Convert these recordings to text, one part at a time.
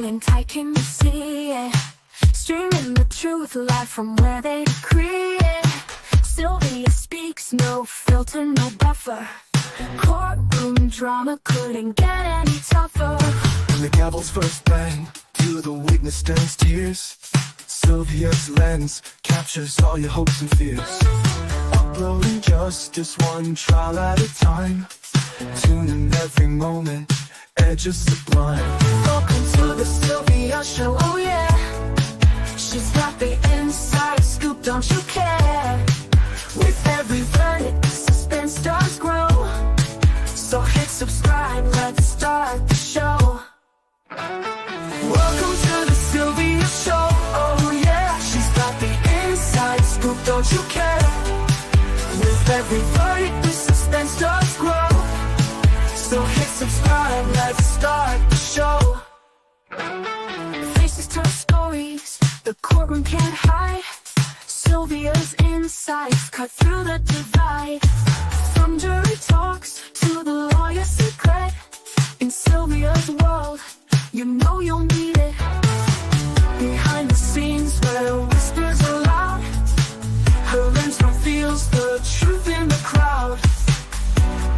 in tight, can you see it? Streaming the truth live from where they decree it. Sylvia speaks, no filter, no buffer. Courtroom drama couldn't get any tougher. When the gavel's first bang, to the witness stands tears. Sylvia's lens captures all your hopes and fears. Uploading justice one trial at a time. Tune in every moment, edges sublime. Welcome to the Sylvia Show, oh yeah. She's got the inside scoop, don't you care? With every verdict, suspense does grow. So hit subscribe, let's start the show. Welcome to the Sylvia Show, oh yeah. She's got the inside scoop, don't you care? With every verdict, the suspense does grow. So hit subscribe, let's start the show. Faces tell stories, the courtroom can't hide. Sylvia's insights cut through the divide. From jury talks to the lawyer's secret. In Sylvia's world, you know you'll need it. Behind the scenes where whispers are loud, her lens reveals the truth in the crowd.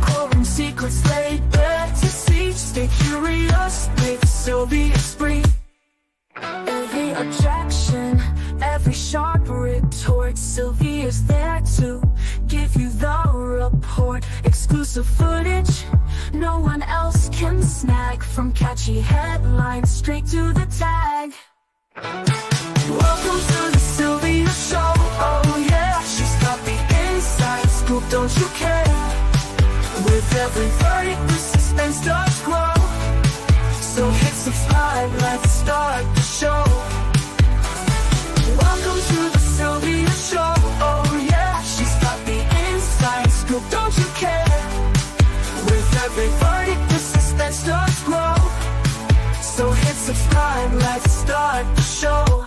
Courtroom secrets laid bare to see. Stay curious, make Sylvia spree. Every objection, every sharp retort, Sylvia's there to give you the report. Exclusive footage no one else can snag. From catchy headlines straight to the tag. Welcome to the Sylvia Show, oh yeah. She's got the inside scoop, don't you care? With every verdict, the suspense does grow. So hit subscribe, let's start the show. Welcome to the Sylvia Show, oh yeah. She's got the inside scoop, don't you care? With every verdict, the suspense does grow. So hit subscribe, let's start the show.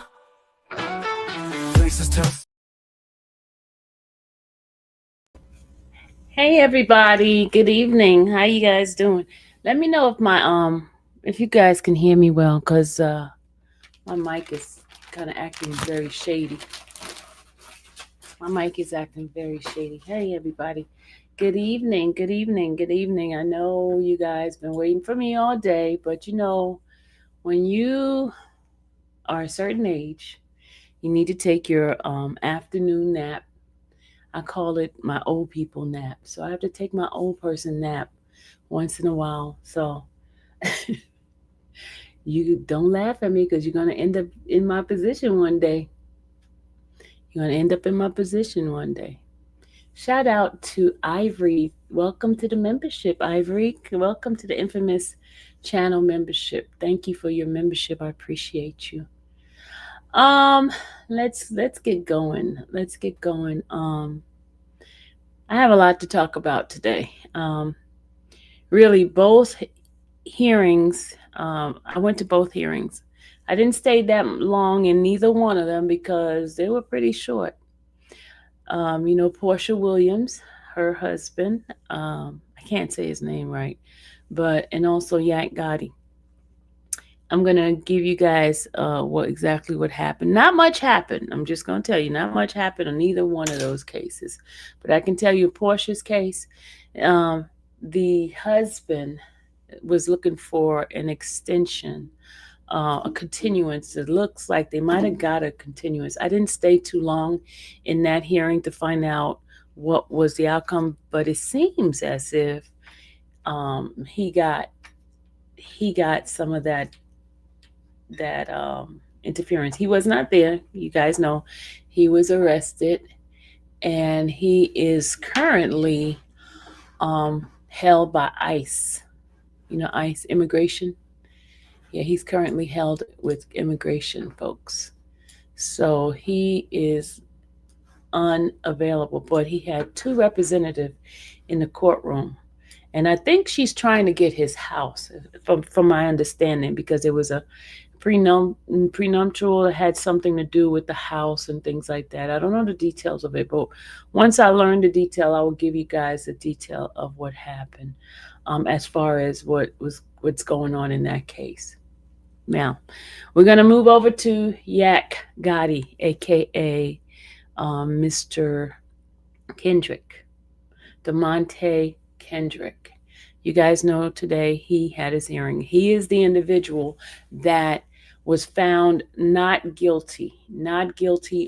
Faces tell. Hey everybody, good evening. How you guys doing? Let me know if my if you guys can hear me well, because my mic is kind of acting very shady. My mic is acting very shady. Hey everybody, good evening, good evening, good evening. I know you guys been waiting for me all day, but you know, when you are a certain age, you need to take your afternoon nap. I call it my old people nap. So I have to take my old person nap once in a while. So you don't laugh at me, because you're going to end up in my position one day. You're going to end up in my position one day. Shout out to Ivory. Welcome to the membership, Ivory. Welcome to the infamous channel membership. Thank you for your membership. I appreciate you. Let's get going. Let's get going. I have a lot to talk about today. Really, both hearings. I went to both hearings. I didn't stay that long in neither one of them because they were pretty short. You know, Porsha Williams, her husband. I can't say his name right, and also Yak Gotti. I'm gonna give you guys exactly what happened. Not much happened. I'm just gonna tell you, not much happened on either one of those cases. But I can tell you, Portia's case, the husband was looking for an extension, a continuance. It looks like they might have got a continuance. I didn't stay too long in that hearing to find out what was the outcome, but it seems as if he got some of that interference. He was not there. You guys know he was arrested, and he is currently held by ICE. You know, ICE, immigration. Yeah, he's currently held with immigration folks. So he is unavailable, but he had two representatives in the courtroom. And I think she's trying to get his house, from my understanding, because it was a prenuptial. It had something to do with the house and things like that. I don't know the details of it, but once I learn the detail, I will give you guys the detail of what happened, as far as what's going on in that case. Now, we're going to move over to Yak Gotti, aka Mr. Kendrick, DeMonte Kendrick. You guys know today he had his hearing. He is the individual that was found not guilty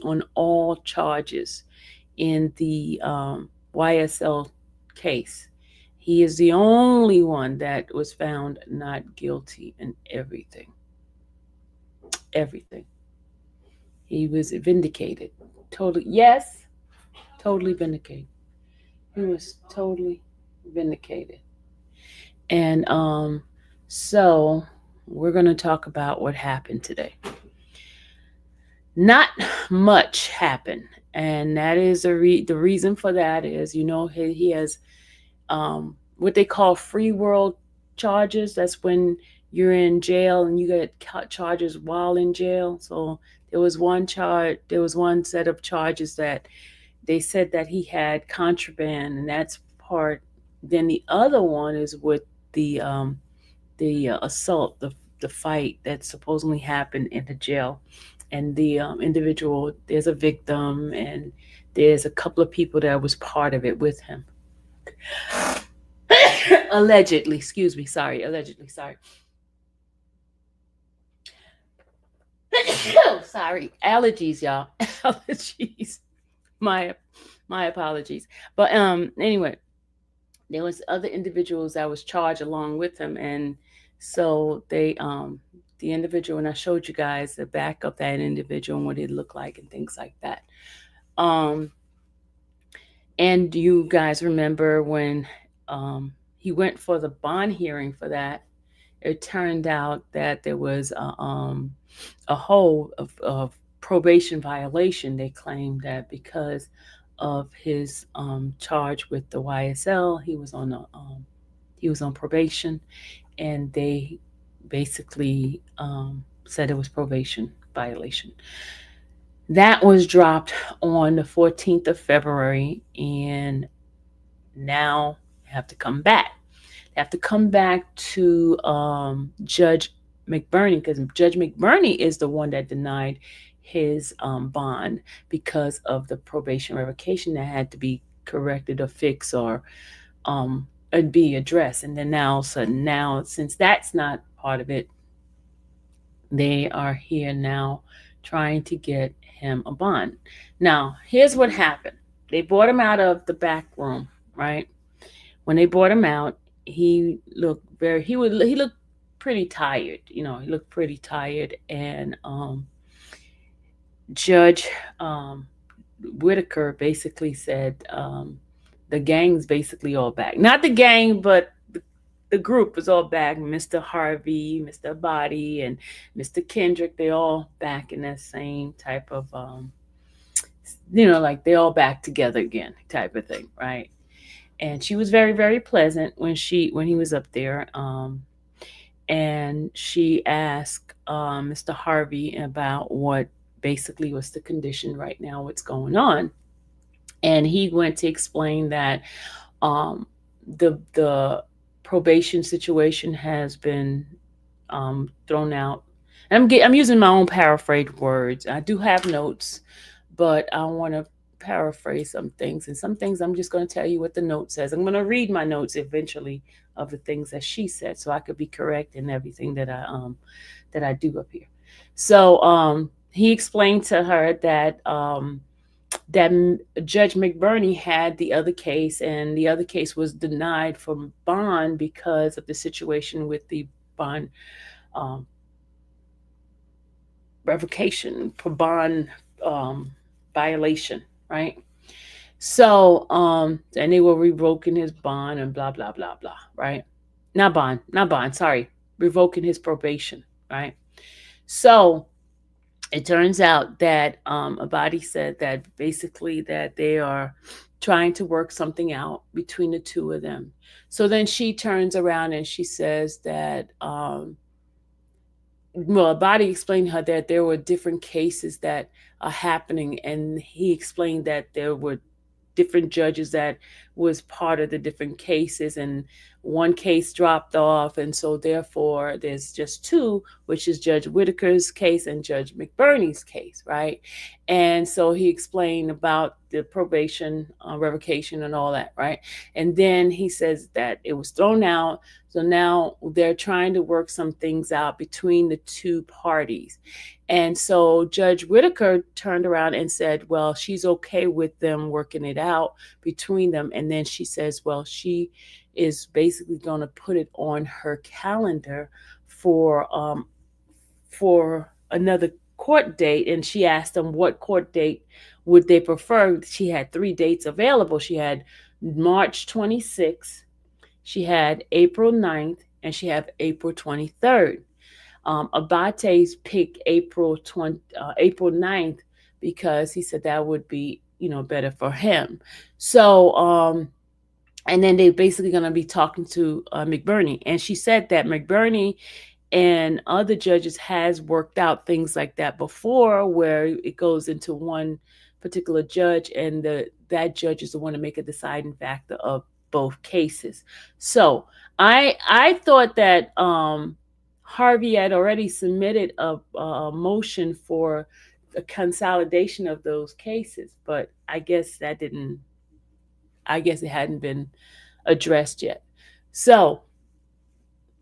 on all charges in the YSL case. He is the only one that was found not guilty in everything. Everything. He was vindicated. Totally, yes, totally vindicated. He was totally vindicated. And so we're going to talk about what happened today. Not much happened. And that is the reason for that is, he has what they call free world charges. That's when you're in jail and you get charges while in jail. So there was one set of charges that they said that he had contraband, and that's part. Then the other one is with the assault, the fight that supposedly happened in the jail, and the individual. There's a victim, and there's a couple of people that was part of it with him. Allegedly, excuse me, sorry, allegedly, sorry. Sorry, allergies, y'all. Allergies. My my apologies. But anyway, there was other individuals that was charged along with him, and so the individual, and I showed you guys the back of that individual and what it looked like and things like that. Um and you guys remember when he went for the bond hearing for that, it turned out that there was a whole of probation violation. They claimed that because of his charge with the YSL, he was on probation, and they basically said it was probation violation. That was dropped on the 14th of February, and now they have to come back. They have to come back to Judge McBurney, because Judge McBurney is the one that denied his bond because of the probation revocation that had to be corrected or fixed or be addressed. And then now, since that's not part of it, they are here now trying to get him a bond. Now, here's what happened. They brought him out of the back room, right? When they brought him out, he looked he looked pretty tired. He looked pretty tired, and Judge Whitaker basically said the gang's basically all back. Not the gang, but the group is all back. Mr. Harvey, Mr. Body, and Mr. Kendrick, they all back in that same type of like they all back together again type of thing, right? And she was very, very pleasant when he was up there. And she asked Mr. Harvey about what basically was the condition right now, what's going on. And he went to explain that the probation situation has been thrown out. And I'm using my own paraphrased words. I do have notes, but I want to paraphrase some things, and some things I'm just going to tell you what the note says. I'm going to read my notes eventually of the things that she said, so I could be correct in everything that I do up here. So he explained to her that that Judge McBurney had the other case, and the other case was denied from bond because of the situation with the bond revocation, for bond violation, right? So, and they were revoking his bond and blah, blah, blah, blah, right? Not bond, sorry, revoking his probation, right? So it turns out that Abadi said that basically that they are trying to work something out between the two of them. So then she turns around and she says that, Abadi explained to her that there were different cases that are happening, and he explained that there were different judges that was part of the different cases, and one case dropped off, and so therefore there's just two, which is Judge Whitaker's case and Judge McBurney's case, right? And so he explained about the probation revocation and all that, right? And then he says that it was thrown out, so now they're trying to work some things out between the two parties. And so Judge Whitaker turned around and said, well, she's okay with them working it out between them. And then she says, well, she is basically going to put it on her calendar for another court date. And she asked them what court date would they prefer. She had 3 dates available. She had March 26th, she had April 9th, and she had April 23rd. Abate's picked April 9th because he said that would be, better for him. So, and then they're basically going to be talking to McBurney. And she said that McBurney and other judges has worked out things like that before, where it goes into one particular judge, and that judge is the one to make a deciding factor of both cases. So I thought that Harvey had already submitted a motion for the consolidation of those cases, but I guess it hadn't been addressed yet. So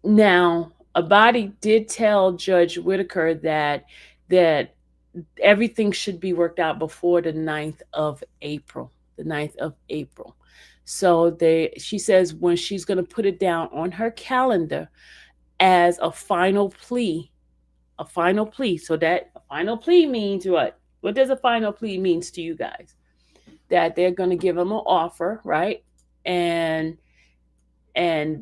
now Abadi did tell Judge Whitaker that everything should be worked out before the 9th of April. The 9th of April. So she says when she's going to put it down on her calendar as a final plea. A final plea. So that a final plea means what? What does a final plea means to you guys? That they're going to give them an offer, right? And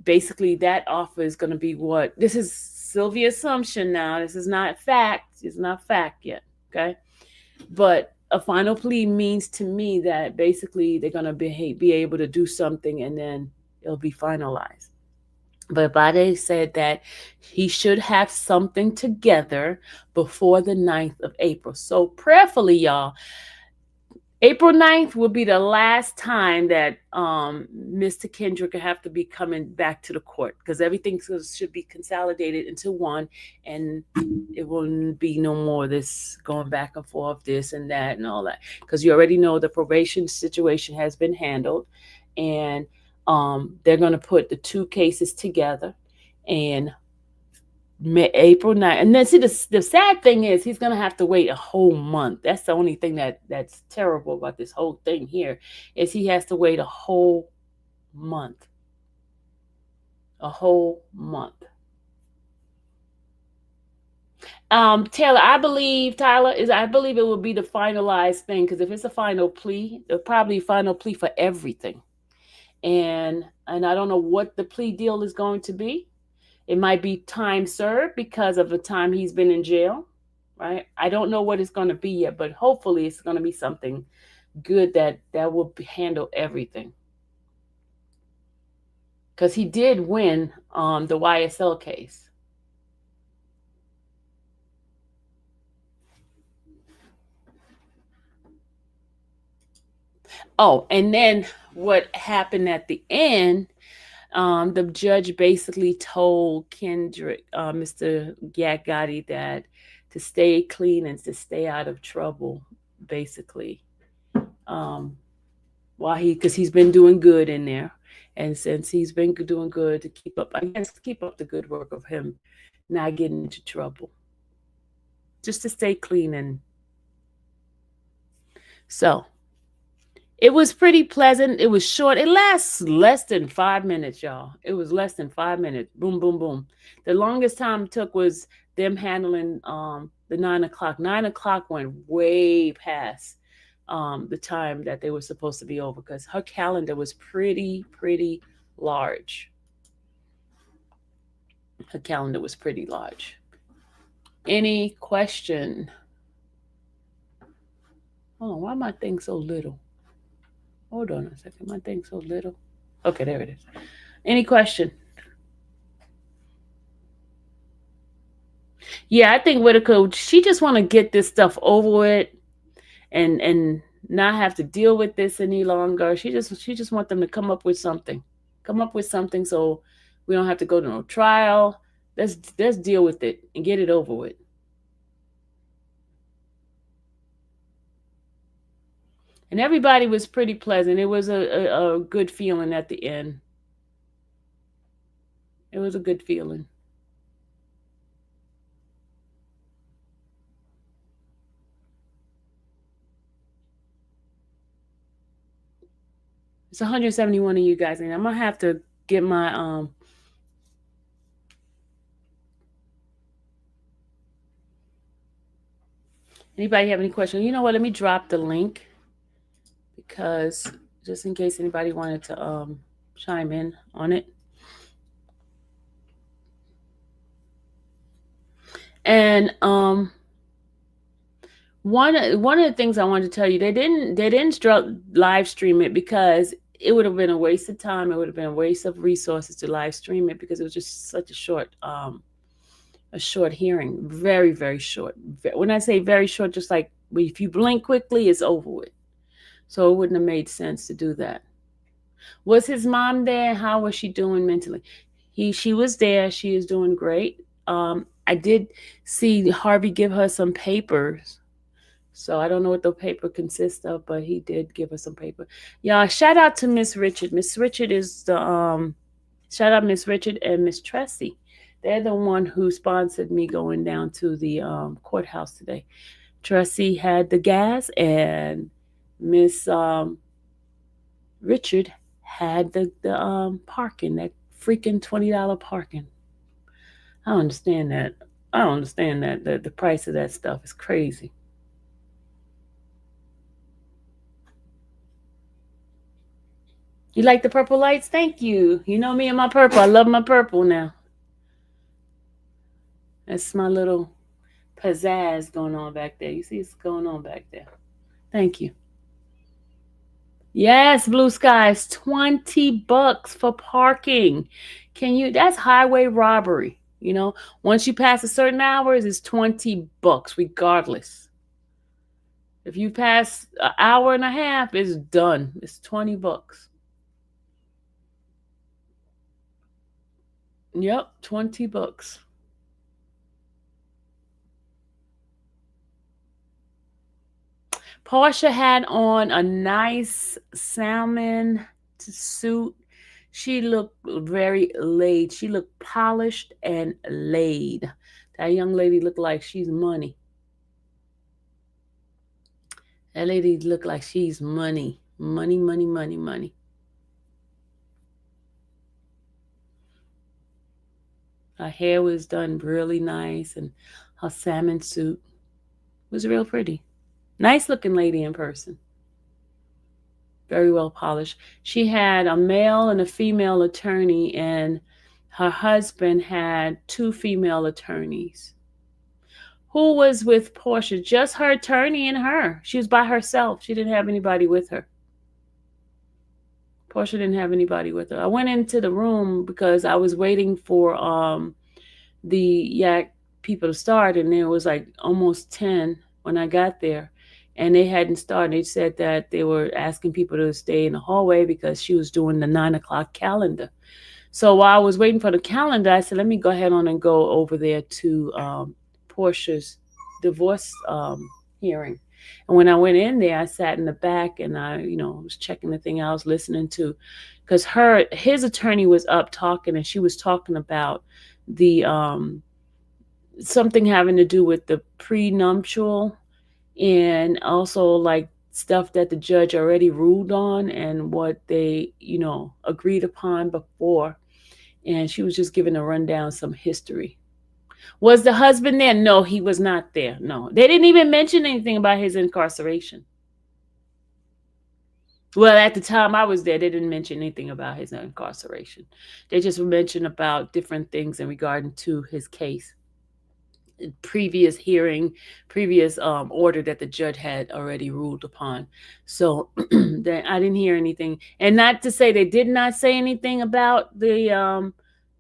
basically that offer is going to be what? This is Sylvia's assumption now. This is not fact. It's not fact yet, okay? But a final plea means to me that basically they're going to be able to do something and then it'll be finalized. But Bade said that he should have something together before the 9th of April. So prayerfully, y'all, April 9th will be the last time that Mr. Kendrick will have to be coming back to the court, because everything should be consolidated into one, and it will be no more this going back and forth, this and that and all that, because you already know the probation situation has been handled, and they're going to put the two cases together, and April 9th. And then see, the sad thing is he's going to have to wait a whole month. That's the only thing that's terrible about this whole thing here, is he has to wait a whole month. A whole month. Taylor, I believe it will be the finalized thing, because if it's a final plea, it'll probably final plea for everything. And I don't know what the plea deal is going to be. It might be time served because of the time he's been in jail, right? I don't know what it's going to be yet, but hopefully it's going to be something good that will handle everything. Because he did win the YSL case. Oh, and then what happened at the end, the judge basically told Kendrick, Mr. Yak Gotti, that to stay clean and to stay out of trouble, basically, because he's been doing good in there, and since he's been doing good, to keep up the good work of him not getting into trouble, just to stay clean. And so it was pretty pleasant. It was short. It lasts less than 5 minutes, y'all. It was less than 5 minutes. Boom, boom, boom. The longest time it took was them handling the 9 o'clock. 9 o'clock went way past the time that they were supposed to be over, because her calendar was pretty large. Her calendar was pretty large. Any question? Hold on, why my thing so little? Hold on a second. My thing's so little. Okay, there it is. Any question? Yeah, I think Whitaker, she just want to get this stuff over with and not have to deal with this any longer. She just want them to come up with something. Come up with something so we don't have to go to no trial. Let's deal with it and get it over with. And everybody was pretty pleasant. It was a good feeling at the end. It was a good feeling. It's 171 of you guys, and I'm gonna have to get my Anybody have any questions? You know what? Let me drop the link because just in case anybody wanted to chime in on it. And one of the things I wanted to tell you, they didn't live stream it because it would have been a waste of time. It would have been a waste of resources to live stream it because it was just such a short hearing, very very short. When I say very short, just like if you blink quickly, it's over with. So it wouldn't have made sense to do that. Was his mom there? How was she doing mentally? She was there. She is doing great. I did see Harvey give her some papers. So I don't know what the paper consists of, but he did give her some paper. Yeah, shout out to Miss Richard. Miss Richard is the shout out Miss Richard and Miss Tressie. They're the one who sponsored me going down to the courthouse today. Tressie had the gas, and Miss Richard had the parking, that freaking $20 parking. I don't understand that. I don't understand that. The price of that stuff is crazy. You like the purple lights? Thank you. You know me and my purple. I love my purple now. That's my little pizzazz going on back there. You see what's going on back there. Thank you. Yes, Blue Skies, $20 for parking. That's highway robbery. Once you pass a certain hours, it's $20 regardless. If you pass an hour and a half, it's done. It's $20. Yep, $20. Porsha had on a nice salmon suit. She looked very laid. She looked polished and laid. That young lady looked like she's money. That lady looked like she's money. Money, money, money, money. Her hair was done really nice, and her salmon suit was real pretty. Nice looking lady in person. Very well polished. She had a male and a female attorney, and her husband had two female attorneys. Who was with Porsha? Just her attorney and her. She was by herself. She didn't have anybody with her. Porsha didn't have anybody with her. I went into the room because I was waiting for the Yak people to start, and it was like almost 10 when I got there. And they hadn't started. They said that they were asking people to stay in the hallway because she was doing the 9 o'clock calendar. So while I was waiting for the calendar, I said, let me go ahead on and go over there to Porsha's divorce hearing. And when I went in there, I sat in the back and I, was checking the thing I was listening to, because his attorney was up talking, and she was talking about the something having to do with the prenuptial, and also like stuff that the judge already ruled on and what they, agreed upon before. And she was just giving a rundown, some history. Was the husband there? No, he was not there. No, they didn't even mention anything about his incarceration. Well, at the time I was there, they didn't mention anything about his incarceration. They just mentioned about different things in regard to his case. Previous hearing, previous order that the judge had already ruled upon. So I didn't hear anything. And not to say they did not say anything about the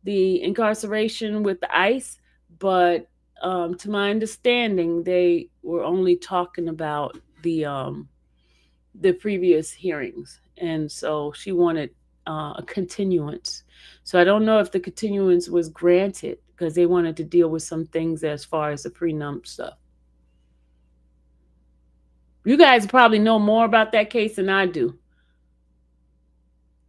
incarceration with the ICE, but to my understanding, they were only talking about the the previous hearings, and so she wanted a continuance. So I don't know if the continuance was granted because they wanted to deal with some things as far as the prenup stuff. You guys probably know more about that case than I do.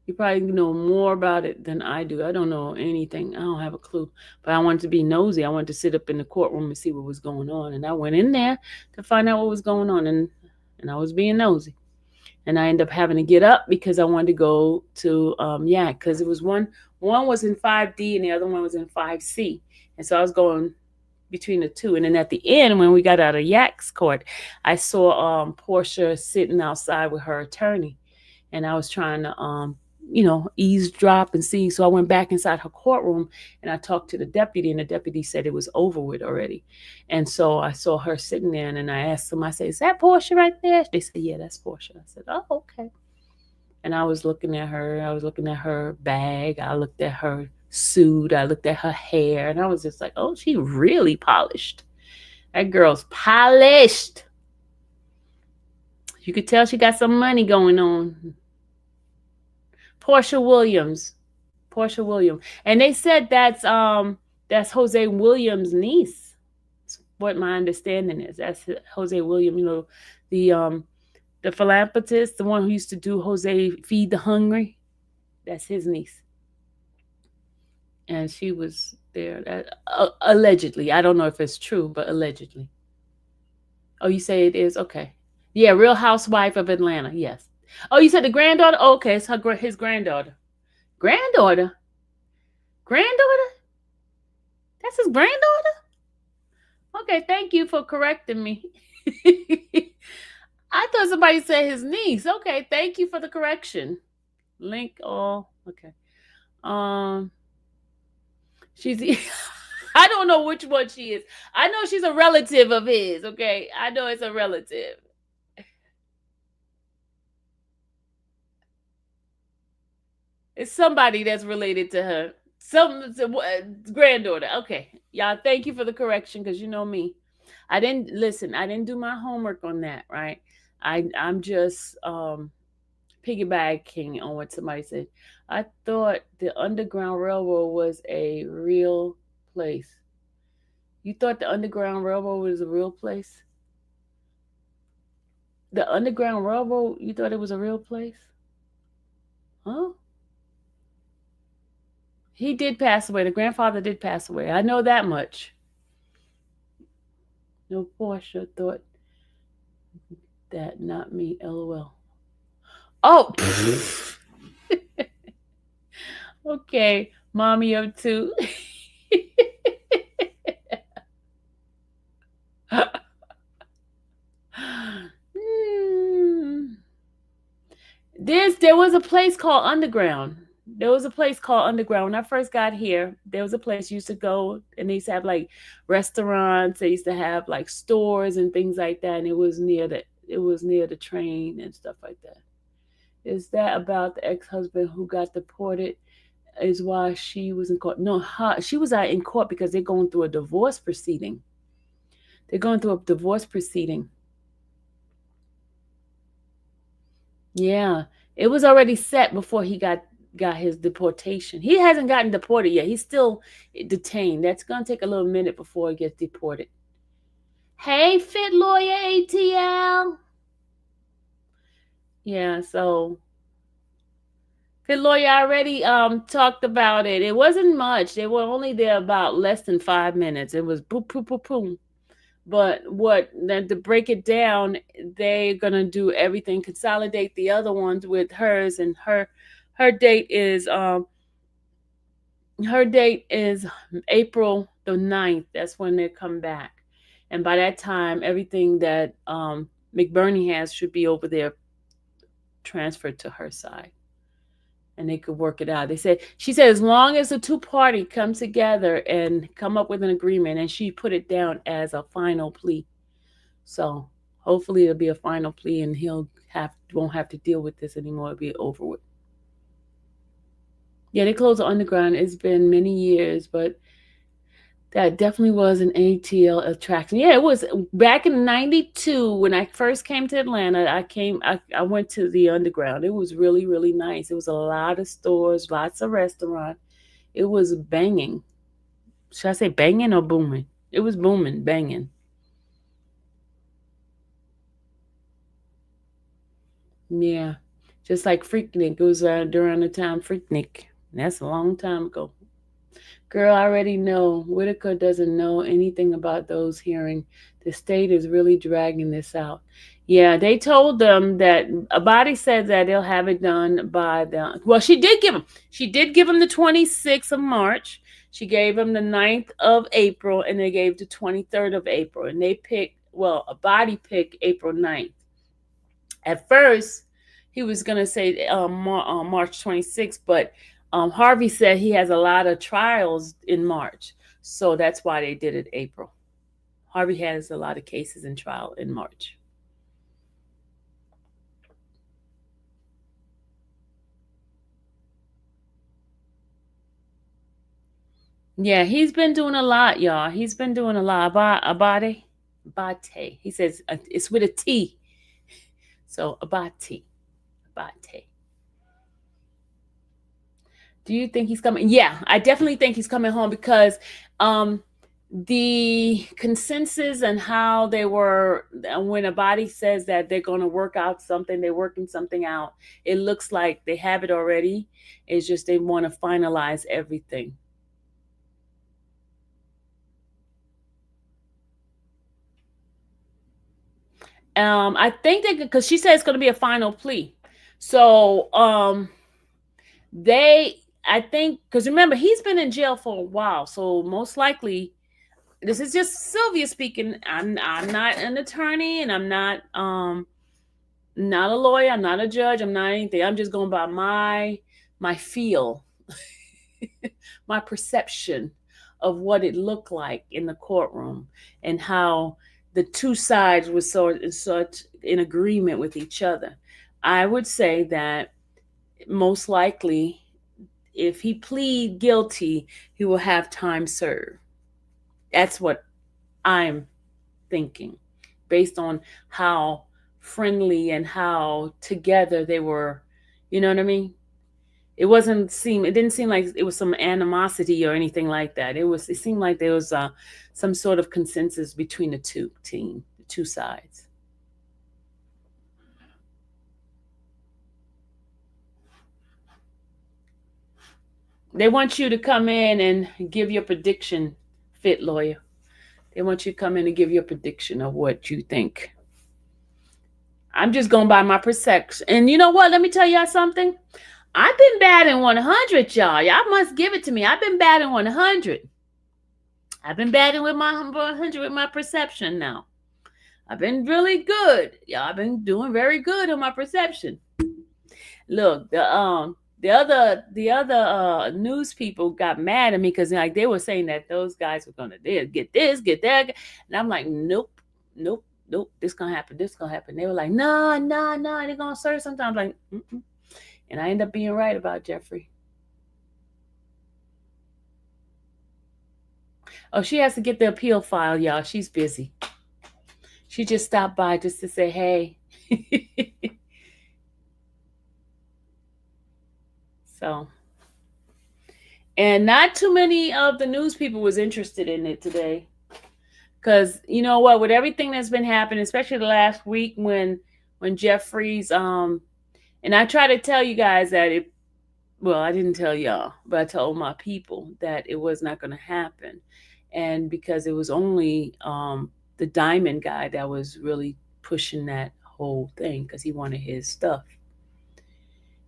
You probably know more about it than I do. I don't know anything. I don't have a clue. But I wanted to be nosy. I wanted to sit up in the courtroom and see what was going on. And I went in there to find out what was going on. And I was being nosy. And I ended up having to get up because I wanted to go to Yak, because it was one was in 5D and the other one was in 5C. And so I was going between the two. And then at the end, when we got out of Yak's court, I saw Porsha sitting outside with her attorney. And I was trying to eavesdrop and see. So I went back inside her courtroom and I talked to the deputy, and the deputy said it was over with already. And so I saw her sitting there, and I asked them, I said, "Is that Porsha right there?" They said, "Yeah, that's Porsha." I said, "Oh, okay." And I was looking at her. I was looking at her bag. I looked at her suit. I looked at her hair. And I was just like, oh, she really polished. That girl's polished. You could tell she got some money going on. Porsha Williams. And they said that's Jose Williams' niece. That's what my understanding is. That's Jose Williams, the philanthropist, the one who used to do Jose Feed the Hungry. That's his niece. And she was there. Allegedly. I don't know if it's true, but allegedly. Oh, you say it is? Okay. Yeah, Real Housewife of Atlanta. Yes. Oh, you said the granddaughter? Oh, okay, it's his granddaughter. Granddaughter? That's his granddaughter? Okay, thank you for correcting me. I thought somebody said his niece. Okay, thank you for the correction. Link all. Okay. She's I don't know which one she is. I know she's a relative of his, okay? I know it's a relative. It's somebody that's related to her. Some granddaughter. Okay. Y'all, thank you for the correction, because you know me. I didn't do my homework on that, right? I'm just piggybacking on what somebody said. I thought the Underground Railroad was a real place. You thought the Underground Railroad was a real place? The Underground Railroad, you thought it was a real place? Huh? He did pass away. The grandfather did pass away. I know that much. No, Porsha thought that, not me. LOL. Oh, okay. Mommy of two. There was a place called Underground. When I first got here, there was a place you used to go, and they used to have like restaurants. They used to have like stores and things like that. And it was near the train and stuff like that. Is that about the ex-husband who got deported? Is why she was in court? No, she was out in court because they're going through a divorce proceeding. Yeah, it was already set before he got his deportation. He hasn't gotten deported yet. He's still detained. That's going to take a little minute before he gets deported. Hey, Fit Lawyer ATL. Yeah, so Fit Lawyer already talked about it. It wasn't much. They were only there about less than 5 minutes. It was boom, boom, boom, boom. But to break it down, they're gonna do everything, consolidate the other ones with hers, and her date is April the 9th. That's when they come back, and by that time, everything that McBurney has should be over there, transferred to her side, and they could work it out. She said as long as the two parties come together and come up with an agreement, and she put it down as a final plea. So hopefully it'll be a final plea, and won't have to deal with this anymore. It'll be over with. Yeah, they closed the Underground. It's been many years, but That definitely was an ATL attraction. Yeah, it was back in '92 when I first came to Atlanta. I went to the Underground. It was really, really nice. It was a lot of stores, lots of restaurants. It was banging. Should I say banging or booming? It was booming, banging. Yeah. Just like Freaknik. It was during the time Freaknik. That's a long time ago. Girl, I already know. Whitaker doesn't know anything about those hearing. The state is really dragging this out. Yeah, they told them that a body said that they'll have it done by the. Well, she did give them. She did give them the 26th of March. She gave them the 9th of April, and they gave the 23rd of April. And they picked, well, a body picked April 9th. At first, he was going to say March 26th, but Harvey said he has a lot of trials in March. So that's why they did it April. Harvey has a lot of cases in trial in March. Yeah, he's been doing a lot, y'all. He's been doing a lot. Abate, Abate. He says it's with a T. So Abate, Abate. Do you think he's coming? Yeah, I definitely think he's coming home because um, the consensus and how they were when a body says that they're going to work out something, they're working something out. It looks like they have it already. It's just they want to finalize everything. I think they because she said it's going to be a final plea. So they I think because remember he's been in jail for a while, so most likely this is just Sylvia speaking. I'm not an attorney and I'm not a lawyer, I'm not a judge, I'm not anything. I'm just going by my feel, my perception of what it looked like in the courtroom and how the two sides were such in agreement with each other. I would say that most likely if he plead guilty, he will have time served. That's what I'm thinking based on how friendly and how together they were. You know what I mean? It didn't seem like it was some animosity or anything like that. It seemed like there was some sort of consensus between the two sides. They want you to come in and give your prediction, fit lawyer. They want you to come in and give your prediction of what you think. I'm just going by my perception. And you know what? Let me tell y'all something. I've been batting 100, y'all. Y'all must give it to me. I've been batting 100. I've been batting with my 100 with my perception now. I've been really good. Y'all, I've been doing very good on my perception. Look, the other news people got mad at me because like they were saying that those guys were gonna get this, get that, and I'm like, nope, nope, nope, this gonna happen, this gonna happen. They were like, no, no, no, they're gonna serve sometimes. Like, mm-mm. And I end up being right about Jeffrey. Oh, she has to get the appeal file, y'all. She's busy. She just stopped by just to say hey. So, and not too many of the news people was interested in it today. Because you know what, with everything that's been happening, especially the last week when Jeffrey's and I try to tell you guys that it well, I didn't tell y'all, but I told my people that it was not going to happen. And because it was only the diamond guy that was really pushing that whole thing because he wanted his stuff.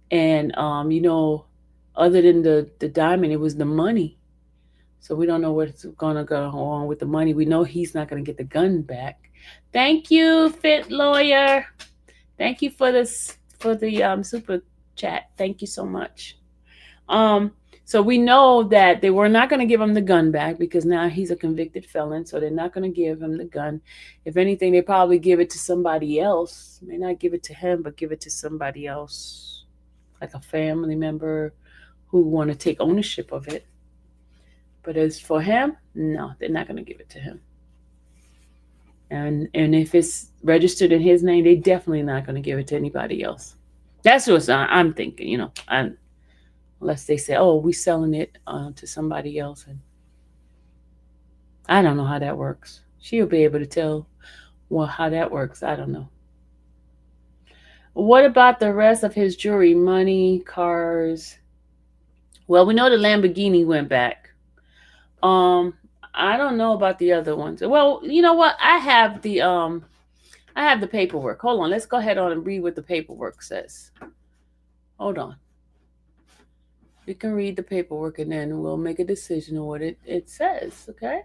And other than the diamond, it was the money. So we don't know what's going to go on with the money. We know he's not going to get the gun back. Thank you, Fit Lawyer. Thank you for this for the super chat. Thank you so much. So we know that they were not going to give him the gun back because now he's a convicted felon. So they're not going to give him the gun. If anything, they probably give it to somebody else. May not give it to him, but give it to somebody else, like a family member who want to take ownership of it. But as for him, no, they're not going to give it to him. And if it's registered in his name, they definitely not going to give it to anybody else. That's what I'm thinking. Unless they say, "Oh, we selling it to somebody else," and I don't know how that works. She'll be able to tell how that works. I don't know. What about the rest of his jewelry, money, cars? Well, we know the Lamborghini went back. I don't know about the other ones. Well, you know what? I have the paperwork. Hold on. Let's go ahead on and read what the paperwork says. Hold on. We can read the paperwork and then we'll make a decision on what it says, okay?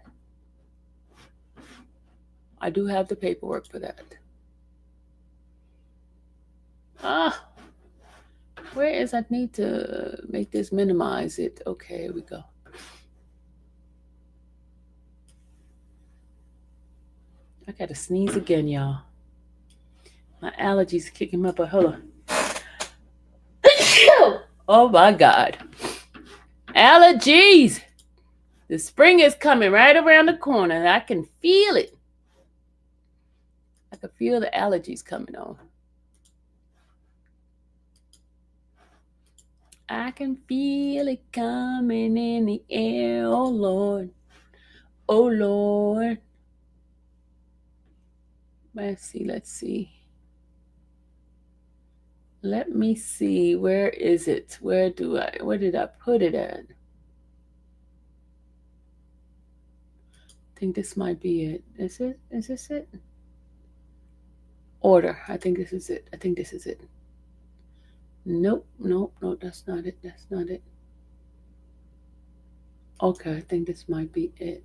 I do have the paperwork for that. Where is I need to make this minimize it. Okay, here we go. I gotta sneeze again, y'all. My allergies kicking up. Hold on. Oh my God. Allergies. The spring is coming right around the corner. I can feel it. I can feel the allergies coming on. I can feel it coming in the air. Oh Lord. Oh Lord. Let's see. Let me see. Where is it? Where did I put it at? I think this might be it. Is it? Is this it? Order. I think this is it. Nope, that's not it. Okay, I think this might be it.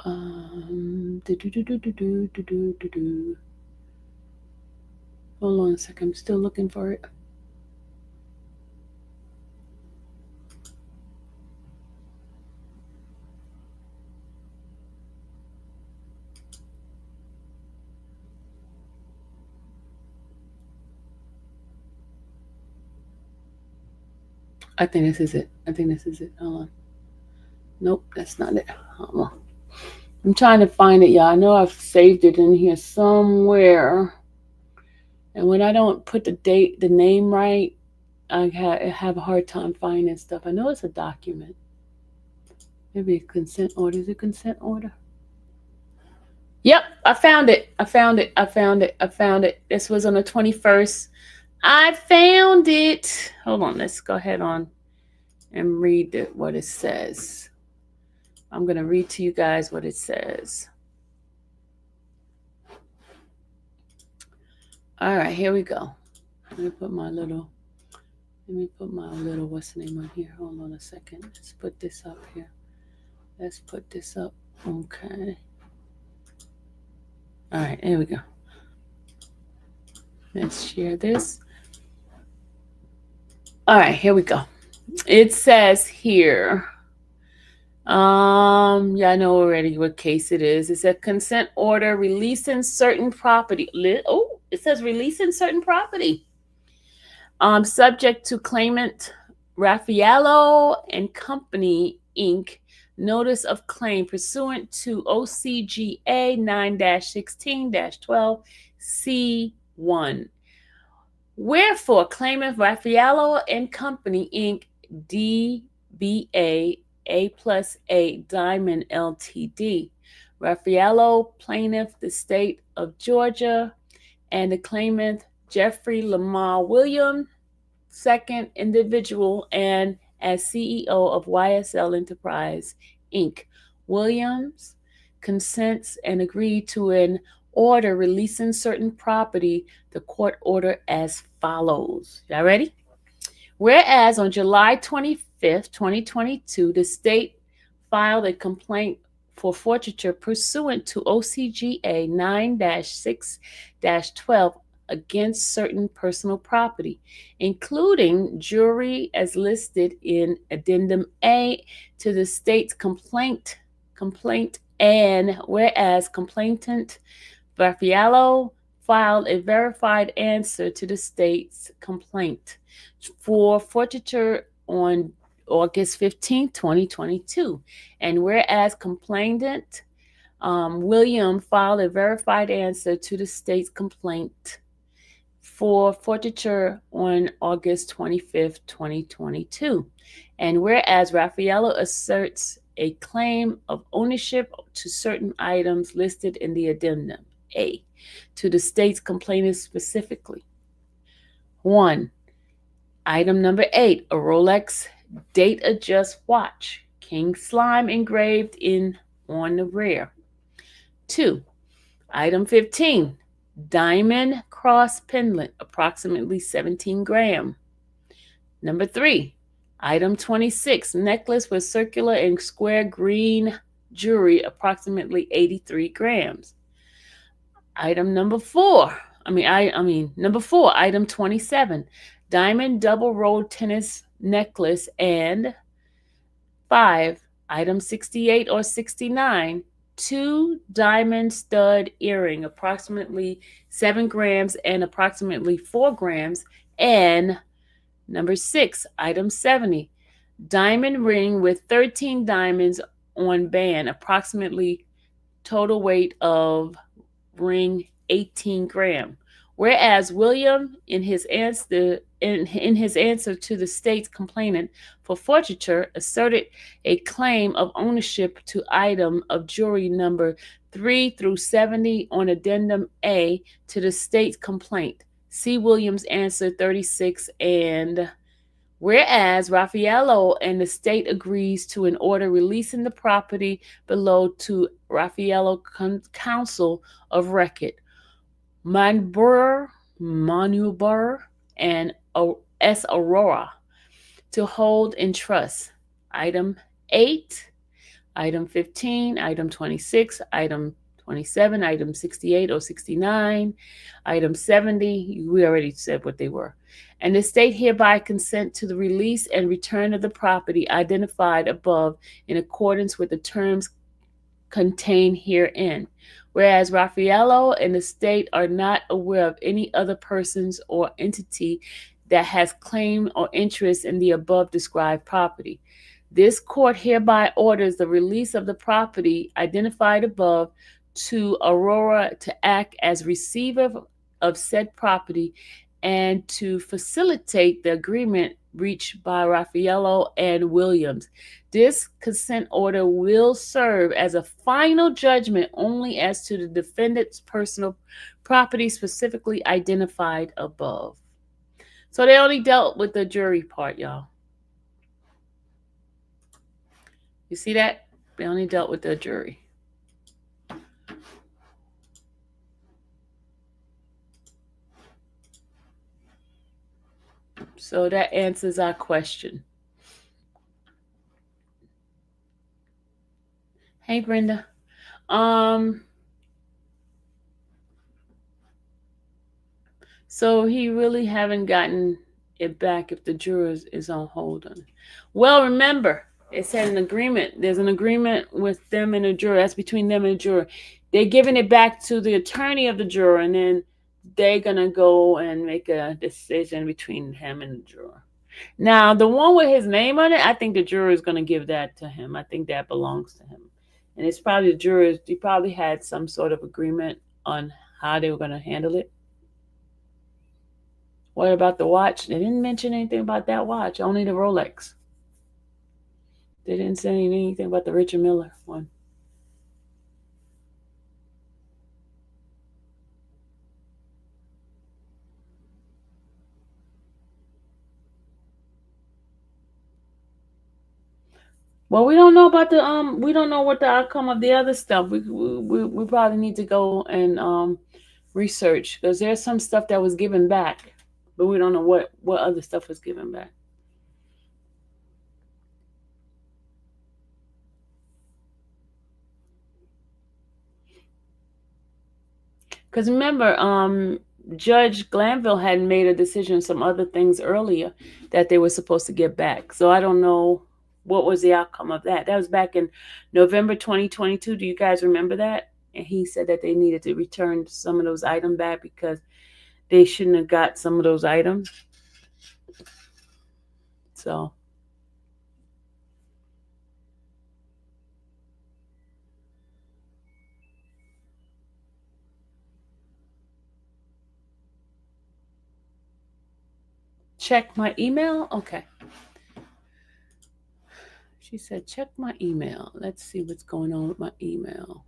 Hold on a second. I'm still looking for it. I think this is it. Hold on. Nope, that's not it. Hold on. I'm trying to find it, y'all. I know I've saved it in here somewhere. And when I don't put the name right, I have a hard time finding stuff. I know it's a document. Maybe a consent order. Is it consent order? Yep, I found it. This was on the 21st. I found it. Hold on. Let's go ahead on and read what it says. I'm going to read to you guys what it says. All right, here we go. Let me put my little, what's the name on here? Hold on a second. Let's put this up here. Okay. All right, here we go. Let's share this. All right, here we go. It says here, I know already what case it is. It's a consent order releasing certain property. It says releasing certain property. Subject to claimant Raffaello and Company, Inc. Notice of claim pursuant to OCGA 9-16-12C1. Wherefore, claimant Raffaello and Company, Inc. DBA A+A Diamond Ltd. Raffaello, plaintiff, the state of Georgia, and the claimant Jeffrey Lamar Williams, second individual, and as CEO of YSL Enterprise, Inc. Williams consents and agreed to an order releasing certain property. The court order as follows. Y'all ready? Whereas on July 25th, 2022, the state filed a complaint for forfeiture pursuant to OCGA 9-6-12 against certain personal property, including jewelry as listed in Addendum A to the state's complaint, and whereas complainant Raffaello filed a verified answer to the state's complaint for forfeiture on August 15, 2022. And whereas complainant William filed a verified answer to the state's complaint for forfeiture on August 25th, 2022. And whereas Raffaello asserts a claim of ownership to certain items listed in the addendum A to the state's complainant specifically. 1. Item number 8, a Rolex date adjust watch, King Slime engraved in on the rear. 2. Item 15, diamond cross pendant, approximately 17 grams. Number 3, item 26, necklace with circular and square green jewelry, approximately 83 grams. Item number 4, number 4, item 27, diamond double rolled tennis necklace, and 5, item 68 or 69, 2 diamond stud earring, approximately 7 grams and approximately 4 grams, and number 6, item 70, diamond ring with 13 diamonds on band, approximately total weight of ring 18 grams. Whereas William, in his answer to the state's complainant for forfeiture, asserted a claim of ownership to item of jewelry number 3 through 70 on addendum A to the state's complaint. See Williams' answer 36. And whereas Raffaello and the state agrees to an order releasing the property below to Raffaello Council of Record, Manuber and S. Aurora to hold in trust. Item 8, item 15, item 26, item 27, item 68 or 69, item 70, we already said what they were. And the state hereby consent to the release and return of the property identified above in accordance with the terms contained herein. Whereas Raffaello and the state are not aware of any other persons or entity that has claim or interest in the above described property. This court hereby orders the release of the property identified above to Aurora to act as receiver of said property and to facilitate the agreement reached by Raffaello and Williams. This consent order will serve as a final judgment only as to the defendant's personal property specifically identified above. So they only dealt with the jury part, y'all. You see that? They only dealt with the jury. So that answers our question. Hey, Brenda. So he really haven't gotten it back if the jurors is on hold on it. Well, remember, it said an agreement. There's an agreement with them and the juror. That's between them and the juror. They're giving it back to the attorney of the juror, and then they're going to go and make a decision between him and the juror. Now, the one with his name on it, I think the juror is going to give that to him. I think that belongs to him. And it's probably the jurors, they probably had some sort of agreement on how they were going to handle it. What about the watch? They didn't mention anything about that watch, only the Rolex. They didn't say anything about the Richard Miller one. Well, we don't know about the we don't know what the outcome of the other stuff. We probably need to go and research, because there's some stuff that was given back, but we don't know what other stuff was given back. Because remember, Judge Glanville had made a decision on some other things earlier that they were supposed to get back. So I don't know what was the outcome of that. That was back in November 2022. Do you guys remember that? and he said that they needed to return some of those items back because they shouldn't have got some of those items. So check my email. Okay. She said, check my email. Let's see what's going on with my email.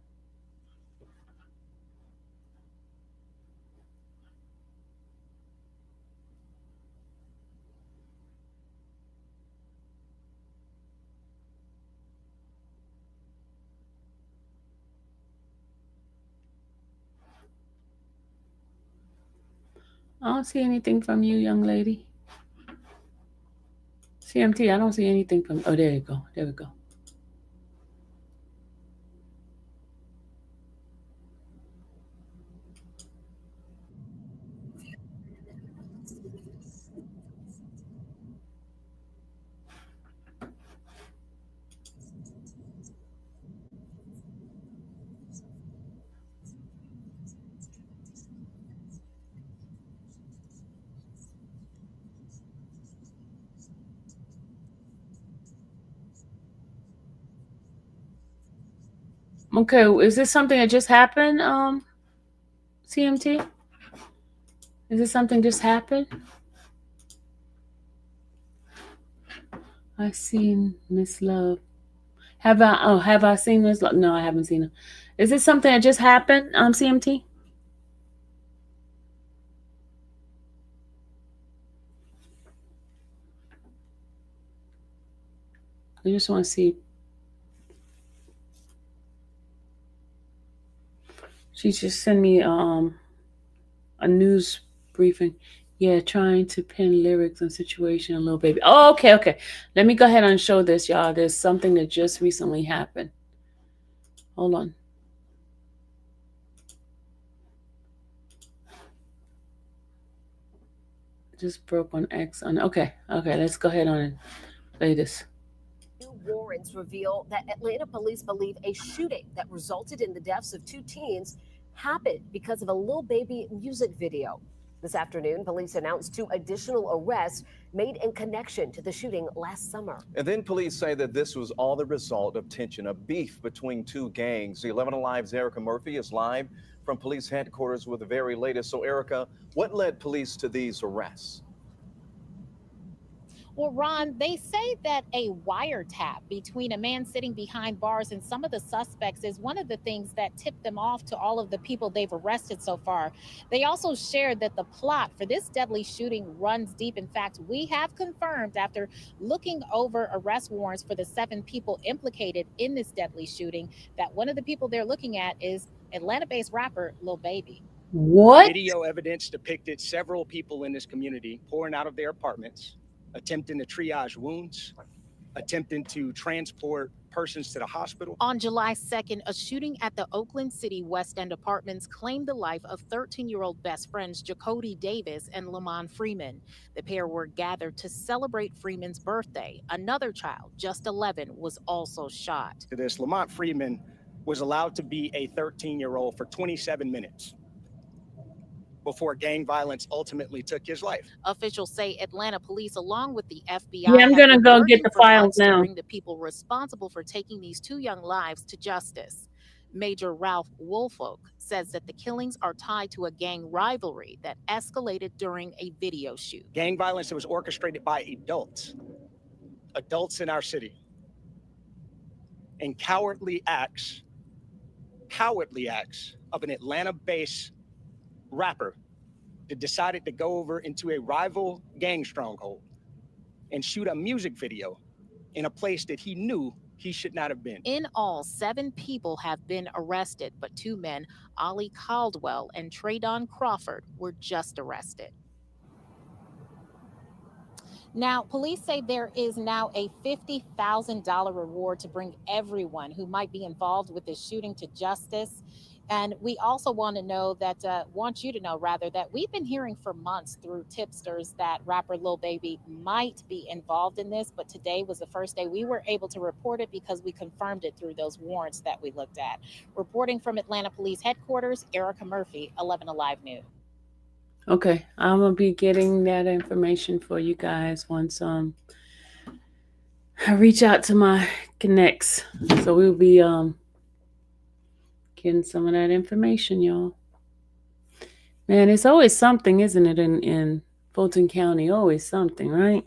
I don't see anything from you, young lady. CMT, I don't see anything from. Oh, there you go. There we go. Okay, is this something that just happened, CMT? Is this something just happened? I seen Miss Love. Have I seen Miss Love? No, I haven't seen her. Is this something that just happened, CMT? I just want to see. She just sent me a news briefing. Yeah, trying to pin lyrics on situation a Lil Baby. Oh, okay. Let me go ahead and show this, y'all. There's something that just recently happened. Hold on. Just broke on X. Okay. Let's go ahead on and play this. New warrants reveal that Atlanta police believe a shooting that resulted in the deaths of 2 teens happened because of a Lil Baby music video. This afternoon, police announced 2 additional arrests made in connection to the shooting last summer. And then police say that this was all the result of tension, a beef between 2 gangs. The 11 Alive's Erica Murphy is live from police headquarters with the very latest. So, Erica, what led police to these arrests? Well, Ron, they say that a wiretap between a man sitting behind bars and some of the suspects is one of the things that tipped them off to all of the people they've arrested so far. They also shared that the plot for this deadly shooting runs deep. In fact, we have confirmed after looking over arrest warrants for the 7 people implicated in this deadly shooting that one of the people they're looking at is Atlanta-based rapper Lil Baby. What? Video evidence depicted several people in this community pouring out of their apartments, attempting to triage wounds, attempting to transport persons to the hospital. On July 2nd, a shooting at the Oakland City West End Apartments claimed the life of 13-year-old best friends Yak Gotti Davis and Lamont Freeman. The pair were gathered to celebrate Freeman's birthday. Another child, just 11, was also shot. This Lamont Freeman was allowed to be a 13-year-old for 27 minutes before gang violence ultimately took his life. Officials say Atlanta police, along with the FBI, Yeah, I'm gonna go get the files now. To bring the people responsible for taking these 2 young lives to justice. Major Ralph Woolfolk says that the killings are tied to a gang rivalry that escalated during a video shoot. Gang violence that was orchestrated by adults in our city, and cowardly acts of an Atlanta-based rapper that decided to go over into a rival gang stronghold and shoot a music video in a place that he knew he should not have been. In all, 7 people have been arrested, but 2 men, Ollie Caldwell and Traydon Crawford, were just arrested. Now, police say there is now a $50,000 reward to bring everyone who might be involved with this shooting to justice. And we also want you to know rather that we've been hearing for months through tipsters that rapper Lil Baby might be involved in this, but today was the first day we were able to report it because we confirmed it through those warrants that we looked at. Reporting from Atlanta Police Headquarters, Erica Murphy, 11 Alive News. Okay, I'm gonna be getting that information for you guys once I reach out to my connects. So we'll be getting some of that information, y'all. Man, it's always something, isn't it, in Fulton County? Always something, right?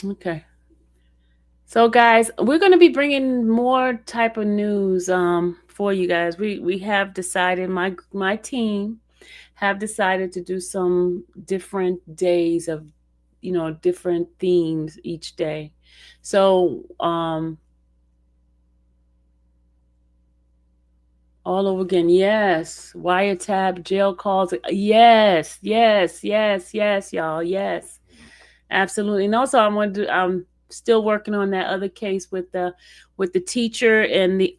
Okay. So guys, we're going to be bringing more type of news for you guys. We have decided, my team have decided to do some different days of, different themes each day. So all over again. Yes. Wiretap, jail calls. Yes, yes, yes, yes, y'all. Yes. Absolutely. And also I'm still working on that other case with the teacher and the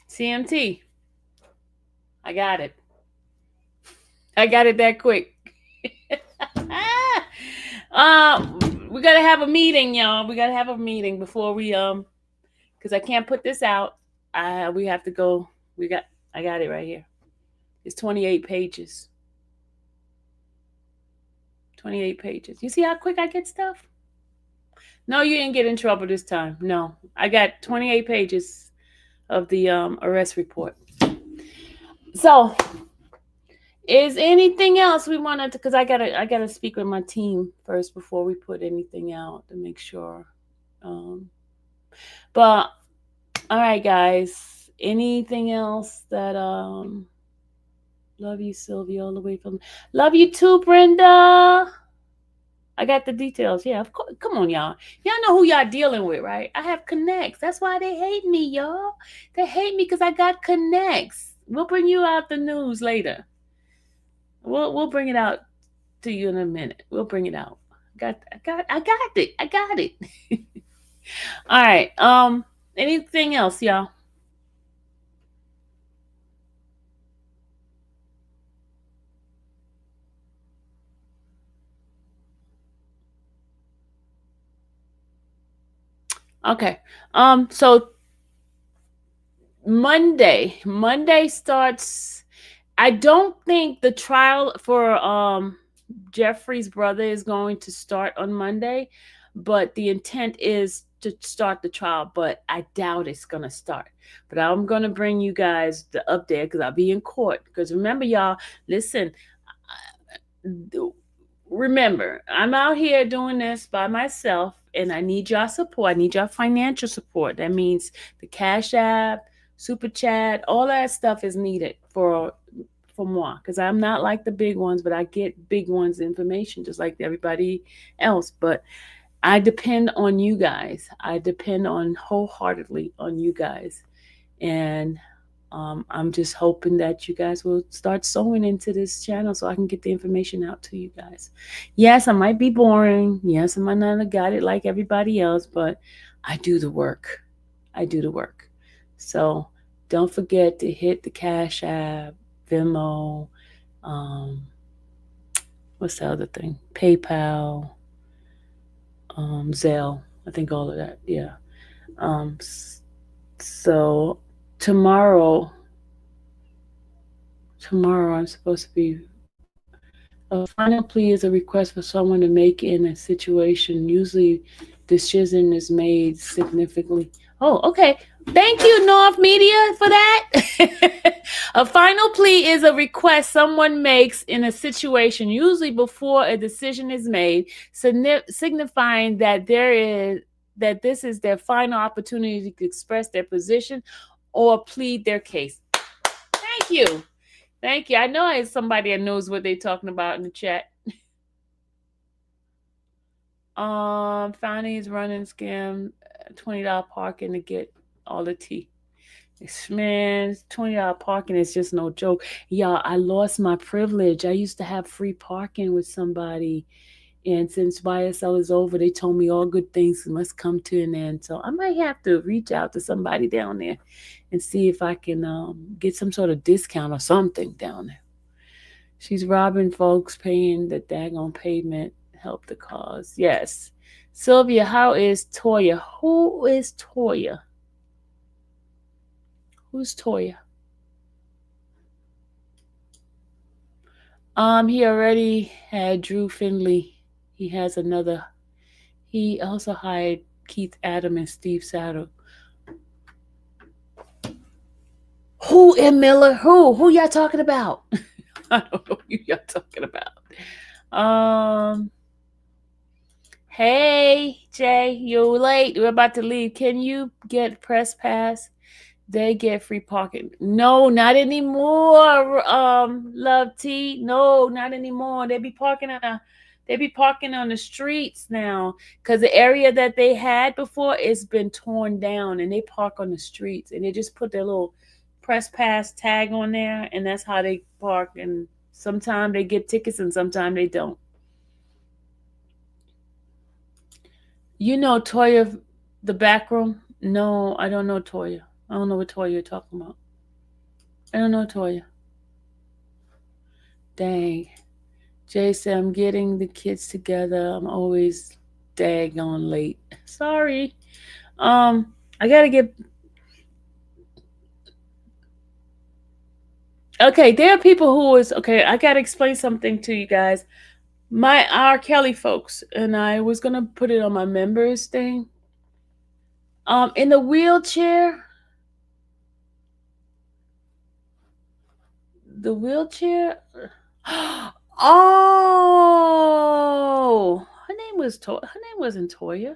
CMT. I got it. I got it that quick. We gotta have a meeting, y'all. We gotta have a meeting before we because I can't put this out. We have to go. I got it right here. It's 28 pages. 28 pages. You see how quick I get stuff? No, you didn't get in trouble this time. No, I got 28 pages of the arrest report. So, is anything else we wanted to? Because I gotta speak with my team first before we put anything out to make sure. But all right, guys. Anything else that Love you, Sylvia, all the way from. Love you too, Brenda. I got the details. Yeah, of course. Come on, y'all. Y'all know who y'all dealing with, right? I have connects. That's why they hate me, y'all. They hate me because I got connects. We'll bring you out the news later. We'll bring it out to you in a minute. We'll bring it out. I got it. All right. Anything else, y'all? Okay. So Monday starts. I don't think the trial for Jeffrey's brother is going to start on Monday, but the intent is to start the trial, but I doubt it's going to start. But I'm going to bring you guys the update because I'll be in court. Because remember, y'all, listen, remember, I'm out here doing this by myself, and I need y'all support. I need y'all financial support. That means the Cash App, Super Chat, all that stuff is needed for moi, because I'm not like the big ones, but I get big ones information just like everybody else. But I depend on you guys. I depend on wholeheartedly on you guys. And I'm just hoping that you guys will start sewing into this channel so I can get the information out to you guys. Yes, I might be boring. Yes, I might not have got it like everybody else, but I do the work. I do the work. So don't forget to hit the Cash App, Venmo, what's the other thing? PayPal, Zelle. I think all of that. Yeah. So tomorrow I'm supposed to be. A final plea is a request for someone to make in a situation usually decision is made significantly. Oh, okay. Thank you, North Media, for that. A final plea is a request someone makes in a situation, usually before a decision is made, signifying that this is their final opportunity to express their position or plead their case. Thank you. Thank you. I know it's somebody that knows what they're talking about in the chat. Fanny's running scam, $20 parking to get all the tea. Man, $20 parking is just no joke. Y'all, I lost my privilege. I used to have free parking with somebody. And since YSL is over, they told me all good things must come to an end. So I might have to reach out to somebody down there and see if I can get some sort of discount or something down there. She's robbing folks, paying the daggone payment, help the cause. Yes. Sylvia, how is Toya? Who is Toya? Who's Toya? He already had Drew Finley. He has another. He also hired Keith Adam and Steve Saddle. Who in Miller? Who y'all talking about? I don't know who y'all talking about. Hey Jay, you're late. We're about to leave. Can you get press pass? They get free parking. No, not anymore. Love T. No, not anymore. They be parking on the streets now, because the area that they had before it's been torn down, and they park on the streets, and they just put their little press pass tag on there, and that's how they park. And sometimes they get tickets, and sometimes they don't. You know Toya, the back room? No, I don't know Toya. I don't know what Toya you're talking about. I don't know Toya. Dang. Jay said, I'm getting the kids together. I'm always daggone late. Sorry. I gotta get. Okay, there are people who is okay. I gotta explain something to you guys. My R. Kelly folks, and I was gonna put it on my members thing. In the wheelchair. The wheelchair. Oh, her name wasn't Toya.